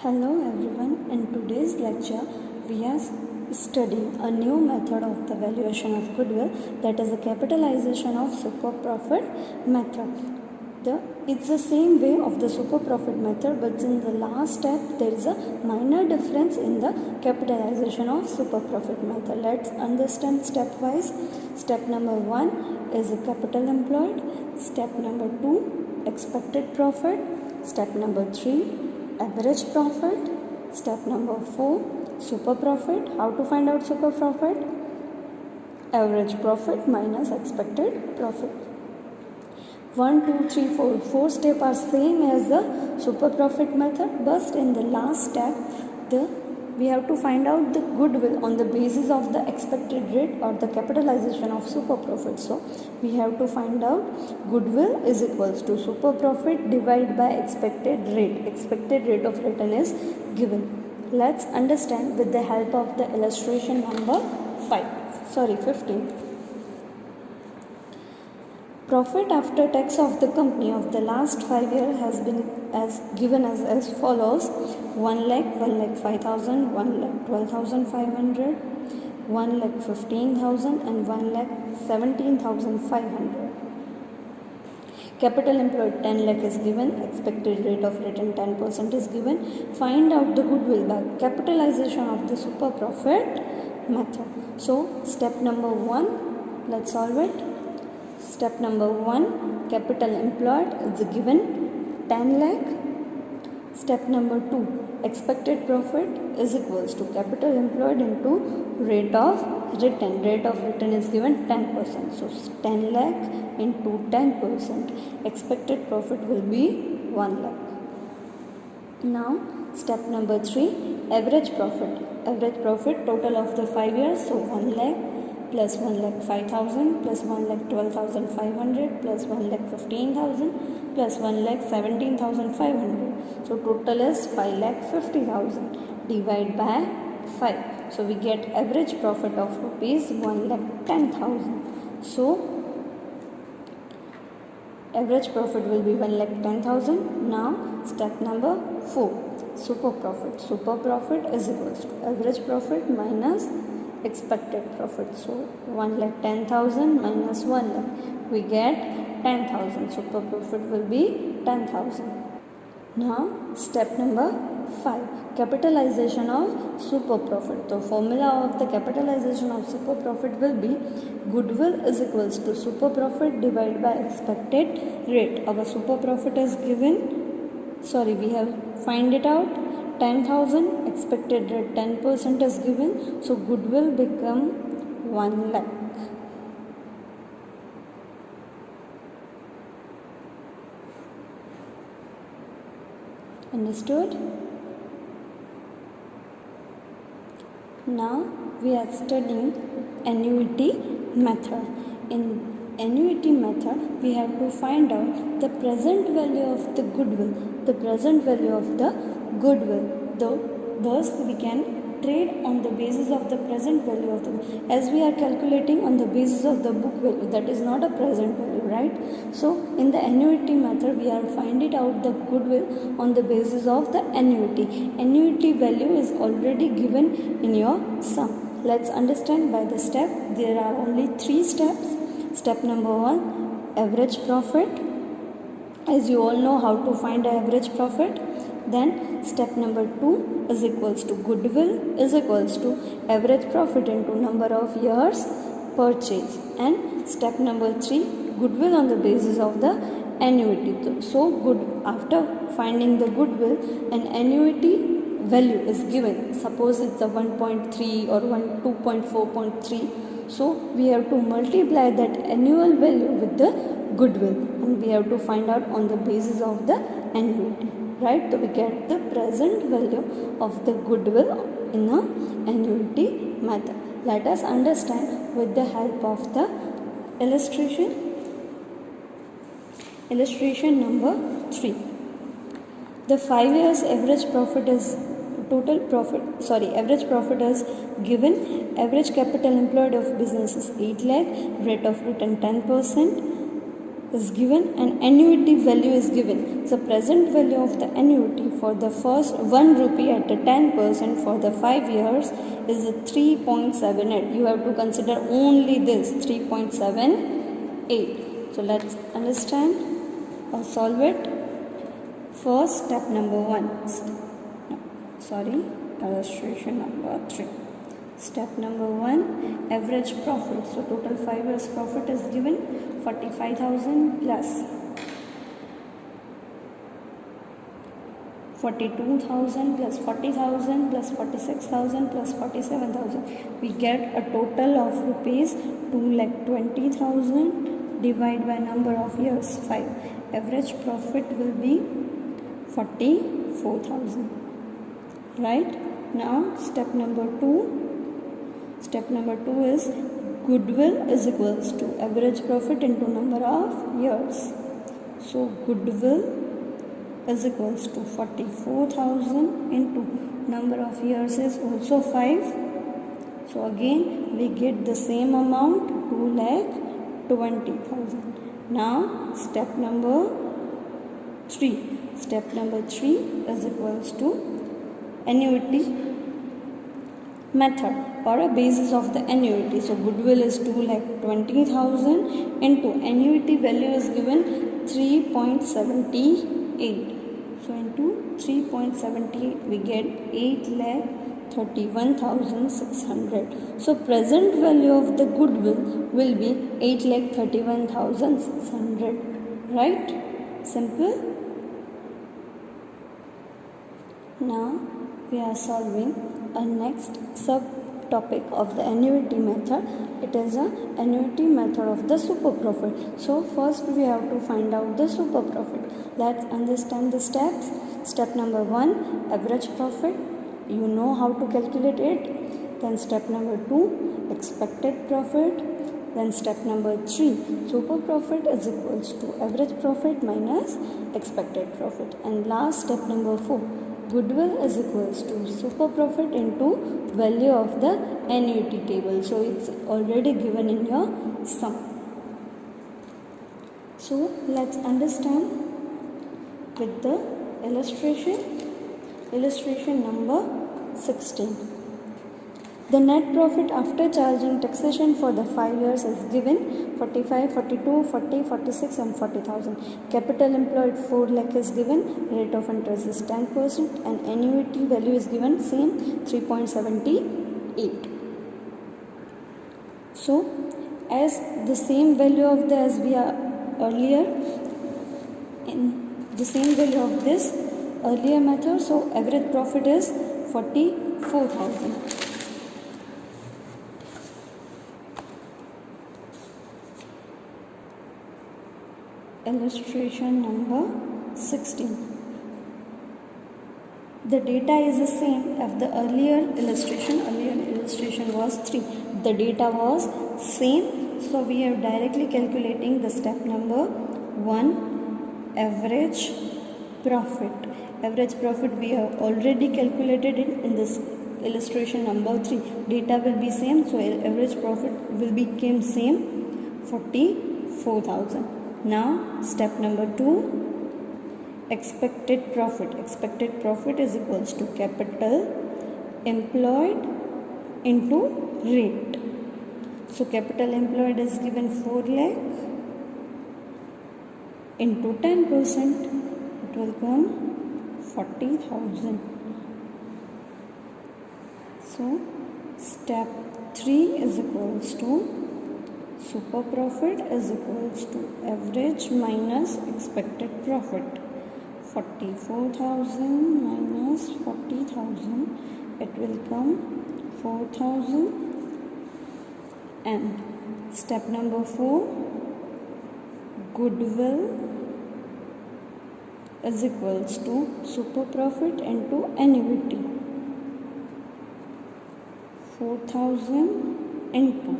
Hello everyone, in today's lecture we are studying a new method of the valuation of goodwill, that is the capitalization of super profit method. It's the same way of the super profit method, but in the last step there is a minor difference in the capitalization of super profit method. Let's understand stepwise. Step number 1 is a capital employed. Step number 2, expected profit. Step number 3, average profit. Step number 4, super profit. How to find out super profit? Average profit minus expected profit. 1, 2, 3, 4. 4 steps are same as the super profit method, but in the last step we have to find out the goodwill on the basis of the expected rate or the capitalization of super profit. So we have to find out goodwill is equals to super profit divided by expected rate. Expected rate of return is given. Let's understand with the help of the illustration number 15. Profit after tax of the company of the last 5 years has been given as follows: 1 lakh, 1 lakh 5,000, 1 lakh 12,500, 1 lakh 15,000 and 1 lakh 17,500. Capital employed 10 lakh is given. Expected rate of return 10% is given. Find out the goodwill by capitalization of the super profit method. So step number 1, let's solve it. Step number 1, capital employed is given 10 lakh. Step number 2, expected profit is equals to capital employed into rate of return. Rate of return is given 10%. So 10 lakh into 10%. Expected profit will be 1 lakh. Now step number 3, average profit. Average profit total of the 5 years. So 1 lakh plus 1 lakh 5,000 plus 1 lakh 12,500 plus 1 lakh 15,000 plus 1 lakh 17,500. So total is 5 lakh 50,000. Divide by 5. So we get average profit of rupees 1 lakh 10,000. So average profit will be 1 lakh 10,000. Now step number 4, super profit. Super profit is equals to average profit minus expected profit. So 1 lakh 10,000 minus 1 lakh, we get 10,000. Super profit will be 10,000. Now step number 5, capitalization of super profit. The formula of the capitalization of super profit will be goodwill is equals to super profit divided by expected rate. Our super profit is given, we have find it out, 10,000, expected rate 10% is given, so goodwill become 1 lakh. Understood? Now we are studying annuity method. In annuity method, we have to find out the present value of the goodwill. The present value of the goodwill. Thus we can trade on the basis of the present value of the, as we are calculating on the basis of the book value, that is not a present value, right? So in the annuity method we are finding out the goodwill on the basis of the annuity. Annuity value is already given in your sum. Let's understand by the step. There are only 3 steps. Step number 1, average profit. As you all know how to find average profit. Then step number 2 is equals to goodwill is equals to average profit into number of years purchase. And step number 3, goodwill on the basis of the annuity. So after finding the goodwill, an annuity value is given. Suppose it's a 1.3 or 2.4.3. So we have to multiply that annual value with the goodwill, and we have to find out on the basis of the annuity. Right, so we get the present value of the goodwill in a annuity method. Let us understand with the help of the illustration. Illustration number 3. The 5 years average profit is average profit is given. Average capital employed of business is 8 lakh. Rate of return 10%. is given and annuity value is given. So present value of the annuity for the first 1 rupee at a 10% for the 5 years is 3.78. You have to consider only this 3.78. So let's understand or solve it. First, step number 1. Illustration number 3. Step number 1, average profit. So total 5 years profit is given 45,000 plus 42,000 plus 40,000 plus 46,000 plus 47,000. We get a total of rupees 2,20,000 divided by number of years 5. Average profit will be 44,000. Right? Now step number 2. Step number 2 is goodwill is equals to average profit into number of years. So goodwill is equals to 44,000 into number of years is also 5. So again we get the same amount 2,20,000. Now step number 3. Step number 3 is equals to annuity method or a basis of the annuity. So goodwill is 2,20,000 into annuity value is given 3.78. So into 3.78 we get 8,31,600. So present value of the goodwill will be 8,31,600. Right? Simple. Now we are solving a next subtopic of the annuity method. It is a annuity method of the super profit. So first we have to find out the super profit. Let's understand the steps. Step number 1, average profit. You know how to calculate it. Then step number 2, expected profit. Then step number 3, super profit is equals to average profit minus expected profit. And last step number 4, goodwill is equals to super profit into value of the annuity table. So it's already given in your sum. So let's understand with the illustration. Illustration number 16. The net profit after charging taxation for the 5 years is given 45, 42, 40, 46 and 40,000. Capital employed 4 lakh is given. Rate of interest is 10% and annuity value is given same 3.78. So as the same value of the as we are earlier in the same value of this earlier method, so average profit is 44,000. Illustration number 16. The data is the same as the earlier illustration. Earlier illustration was 3. The data was same. So we are directly calculating the step number 1, average profit. Average profit we have already calculated it in this illustration number 3. Data will be same. So average profit will become same 44,000. Now step number 2, expected profit. Expected profit is equals to capital employed into rate. So capital employed is given 4 lakh into 10%. It will come 40,000. So step 3 is equals to super profit is equals to average minus expected profit. 44,000 minus 40,000, it will come 4,000. And step number 4, goodwill is equals to super profit into annuity. 4,000 into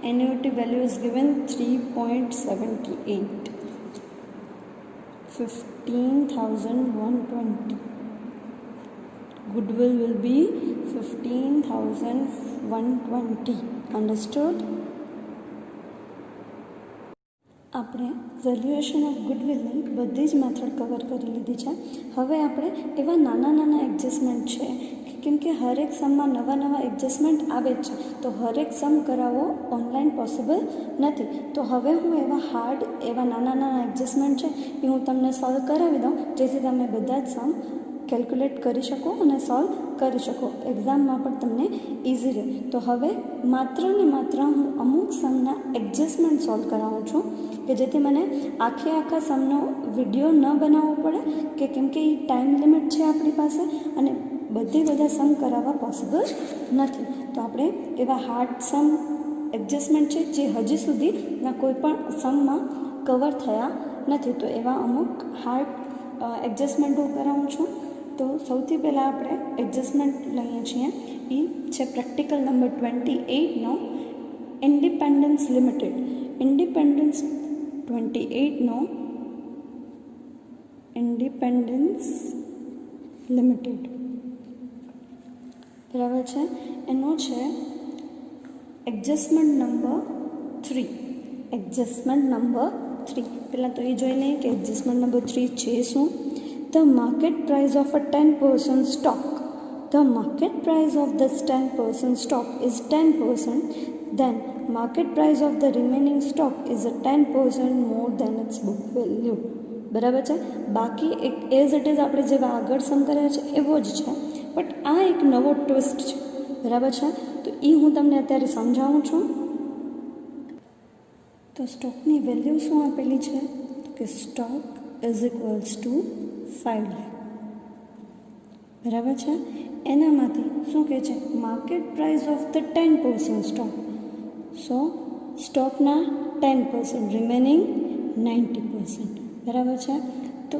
annuity value is given 3.78. 15,120. Goodwill will be 15,120. Understood? આપણે valuation of ગુડવિલની બધી જ method cover કરી લીધી છે. હવે આપણે એવા નાના નાના એડજસ્ટમેન્ટ છે કેમ કે હરેક સમમાં નવા નવા એડજસ્ટમેન્ટ આવે જ છે, તો હરેક સમ કરાવવો ઓનલાઈન પોસિબલ નથી. તો હવે હું એવા નાના નાના એડજસ્ટમેન્ટ છે એ હું તમને સોલ્વ કરાવી દઉં, જેથી તમે બધા જ સમ કેલ્ક્યુલેટ કરી શકો અને સોલ્વ કરી શકો, એક્ઝામમાં પણ તમને ઇઝી રહે. તો હવે માત્ર ને માત્ર હું અમુક સમના એડજસ્ટમેન્ટ સોલ્વ કરાવું છું કે જેથી મને આખા સમનો વિડીયો ન બનાવવો પડે કે કેમ કે એ ટાઈમ લિમિટ છે આપણી પાસે અને બધા સમ કરાવવા પોસિબલ નથી. તો આપણે એવા હાર્ડ સમ એડજસ્ટમેન્ટ છે જે હજી સુધીના કોઈ પણ સમમાં કવર થયા નથી, તો એવા અમુક હાર્ડ એડજસ્ટમેન્ટ હું કરાવું છું. તો સૌથી પહેલાં આપણે એડજસ્ટમેન્ટ લઈએ છીએ, એ છે પ્રેક્ટિકલ નંબર 28નો ઇન્ડિપેન્ડન્સ લિમિટેડ. ઇન્ડિપેન્ડન્સ 28નો ઇન્ડિપેન્ડન્સ લિમિટેડ બરાબર છે. એનો છે એડજસ્ટમેન્ટ નંબર 3. એડજસ્ટમેન્ટ નંબર 3 પહેલાં તો એ જોઈ લઈએ કે એડજસ્ટમેન્ટ નંબર 3 છે શું. The market price of a 10% stock. The market price of this 10% stock is 10%. Then market price of the remaining stock is a 10% more than its book value. બરાબર છે. બાકી એક એઝ ઇટ ઇઝ આપણે જેવા આગળ સમ કર્યા છે એવો જ છે, બટ આ એક નવો ટ્વિસ્ટ છે. બરાબર છે. તો એ હું તમને અત્યારે સમજાવું છું. તો સ્ટોકની વેલ્યુ શું આપેલી છે કે stock is equals to 5 lakh. બરાબર છે. એનામાંથી શું કહે છે market price of the 10% stock. So સ્ટોકના 10%, રિમેનિંગ 90%. બરાબર છે. તો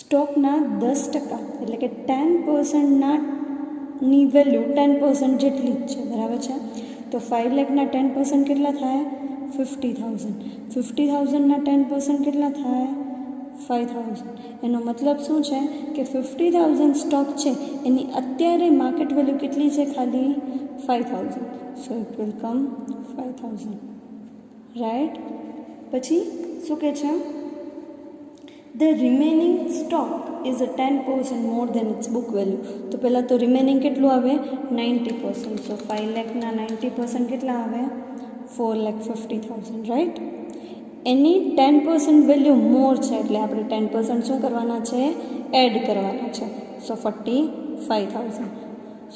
સ્ટોકના 10% એટલે કે 10%ની વેલ્યુ 10% જેટલી જ છે. બરાબર છે. તો 5 લાખના 10% કેટલા થાય 50,000. 50,000ના 10% કેટલા થાય 5,000. એનો મતલબ શું છે કે 50,000 સ્ટોક છે એની અત્યારે માર્કેટ વેલ્યુ કેટલી છે ખાલી 5,000. So it will come 5,000. Right. પછી શું કહે છે the remaining stock is a 10% more than its book value. તો પહેલાં તો રિમેનિંગ કેટલું આવે 90%. સો 5 લાખના 90% કેટલા આવે 4,50,000. રાઈટ. એની 10% વેલ્યુ મોર છે એટલે આપણે 10% શું કરવાના છે એડ કરવાના છે. સો 45,000.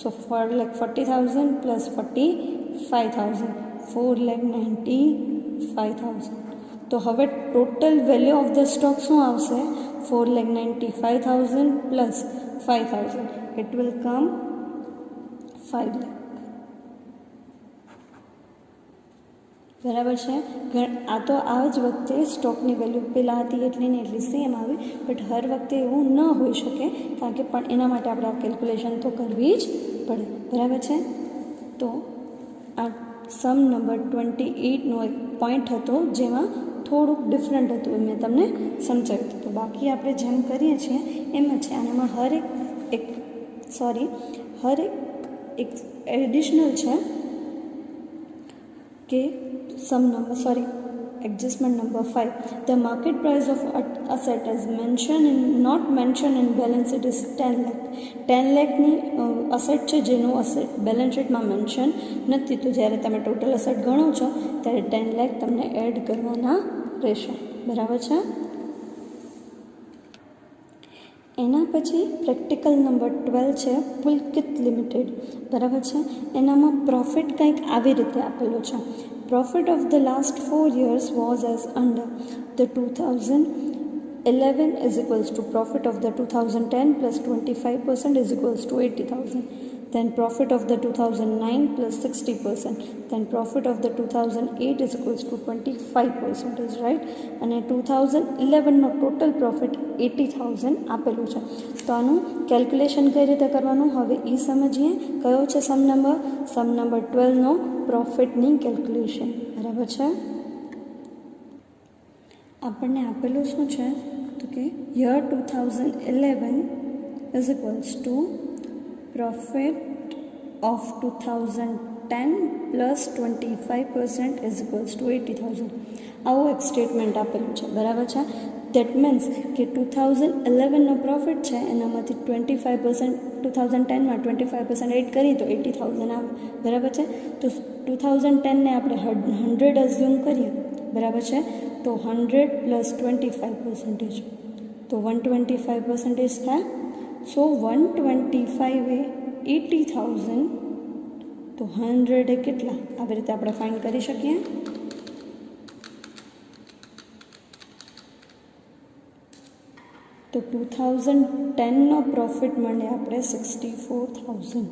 So 4,40,000 plus 45,000 4,95,000. તો હવે total value of the stock શું આવશે 4,95,000 plus 5,000. It will come 5 lakh. બરાબર છે. આ તો આ જ વખતે સ્ટોકની વેલ્યુ પહેલાં હતી એટલી ને એટલી સેમ આવી, બટ હર વખતે એવું ન હોઈ શકે કારણ કે પણ એના માટે આપણે આ કેલ્ક્યુલેશન તો કરવી જ પડે. બરાબર છે. તો આ સમ નંબર 28નો એક પોઈન્ટ હતો જેમાં થોડુંક ડિફરન્ટ હતું એ મેં તમને સમજાવ્યું હતું. તો બાકી આપણે જેમ કરીએ છીએ એમ જ છે. અને એમાં હર એક એડિશનલ છે કે adjustment number 5. The market price of asset is not mentioned in balance sheet is 10 lakh. 10 લાખની અસેટ છે જેનું અસેટ બેલેન્સ શીટમાં મેન્શન નથી. તો જ્યારે તમે ટોટલ અસેટ ગણો છો ત્યારે 10 લાખ તમને એડ કરવાના રહેશે. બરાબર છે. એના પછી પ્રેક્ટિકલ નંબર 12 છે પુલકિત લિમિટેડ. બરાબર છે. એનામાં પ્રોફિટ કંઈક આવી રીતે આપેલો છે. Profit of the last 4 years was as under. The 2011 is equals to profit of the 2010 plus 25% is equals to 80,000. Then profit of the 2009 plus 60%. Then profit of the 2008 is equals to 25%. Right? અને 2011નો total profit 80,000 આપેલું છે. તો આનું calculation કઈ રીતે કરવાનું હવે એ સમજીએ. કયો છે સમ નંબર 12નો પ્રોફિટની કેલ્ક્યુલેશન. બરાબર છે. આપણને આપેલું શું છે તો કે year 2011 is equals two profit of 2010 plus 25% is equals two 80,000. આવું એક સ્ટેટમેન્ટ આપેલું છે, બરાબર છે. દેટ મીન્સ કે 2011નો પ્રોફિટ છે એનામાંથી 25%, 2010માં 25% એડ કરી તો 80,000 આવે, બરાબર છે. તો 2010ને આપણે 100 અઝ્યુમ કરીએ, બરાબર છે. તો 100 પ્લસ 25% તો 125% થાય. સો 125 એ 80,000, તો 100 એ કેટલા, આવી રીતે આપણે ફાઇન્ડ કરી શકીએ. તો 2010નો પ્રોફિટ મળે આપણે 64,000,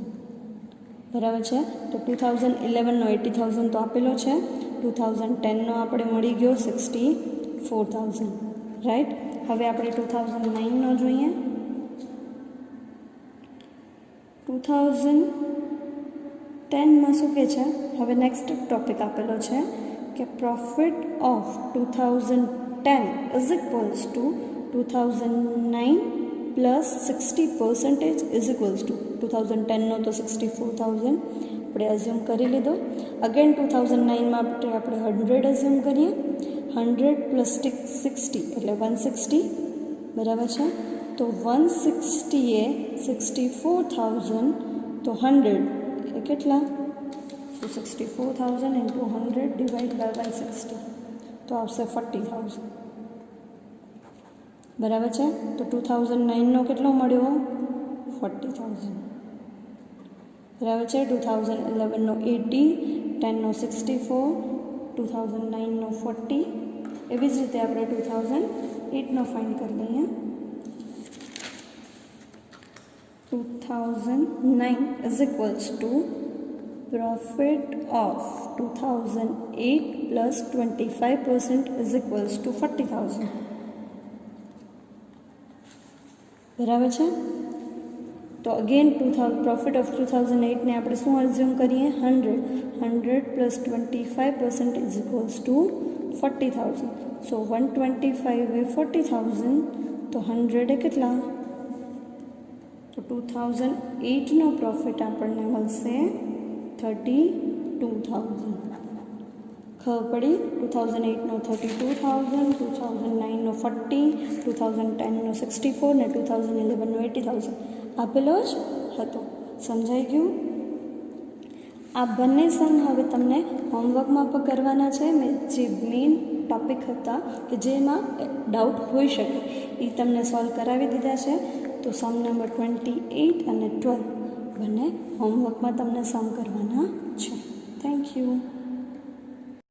બરાબર છે. તો 2011નો 80,000 તો આપેલો છે, 2010નો આપણે મળી ગયો 64,000, રાઈટ. હવે આપણે 2009નો જોઈએ. 2010માં શું કહે છે, હવે નેક્સ્ટ ટોપિક આપેલો છે કે profit of 2010 is equals to 2009 plus 60% is equals to 2010નો તો 64,000 આપણે અઝ્યુમ કરી લીધો. અગેન 2009માં આપણે 100 અઝ્યુમ કરીએ. 100 પ્લસ 60 એટલે 160, બરાબર છે. તો 160 એ 64,000, તો 100 એ કેટલા, તો 64,000 ઇન્ટુ 100 ડિવાઇડ બાય 160 તો આવશે 40,000, બરાબર છે. તો 2009નો કેટલો મળ્યો, 40,000, બરાબર છે. 2011નો 80, 10નો 64, 2009નો 40. એવી જ રીતે આપણે 2008નો ફાઇન્ડ કરી લઈએ. 2009 is equals to profit of 2008 plus 25% is equals to 40,000, બરાબર છે. તો અગેન પ્રોફિટ ઓફ 2008ને આપણે શું અઝ્યુમ કરીએ, 100 પ્લસ 25% ઇઝ ઇક્વલ્સ ટુ 40,000. સો 125 એ 40,000, તો 100 એ કેટલા, તો 2008નો પ્રોફિટ આપણને મળશે 32,000. ખબર પડી. 2008નો 32,000, 2009નો 40, 2010નો 64 ને 2011નો 80,000 આપેલો જ હતો. સમજાઈ ગયું. આ બંને સમ હવે તમને હોમવર્કમાં પણ કરવાના છે. મેં જે મેઇન ટૉપિક હતા કે જેમાં ડાઉટ હોઈ શકે એ તમને સોલ્વ કરાવી દીધા છે. તો સમ નંબર 28 અને 12 બંને હોમવર્કમાં તમને સમ કરવાના છે. Thank you.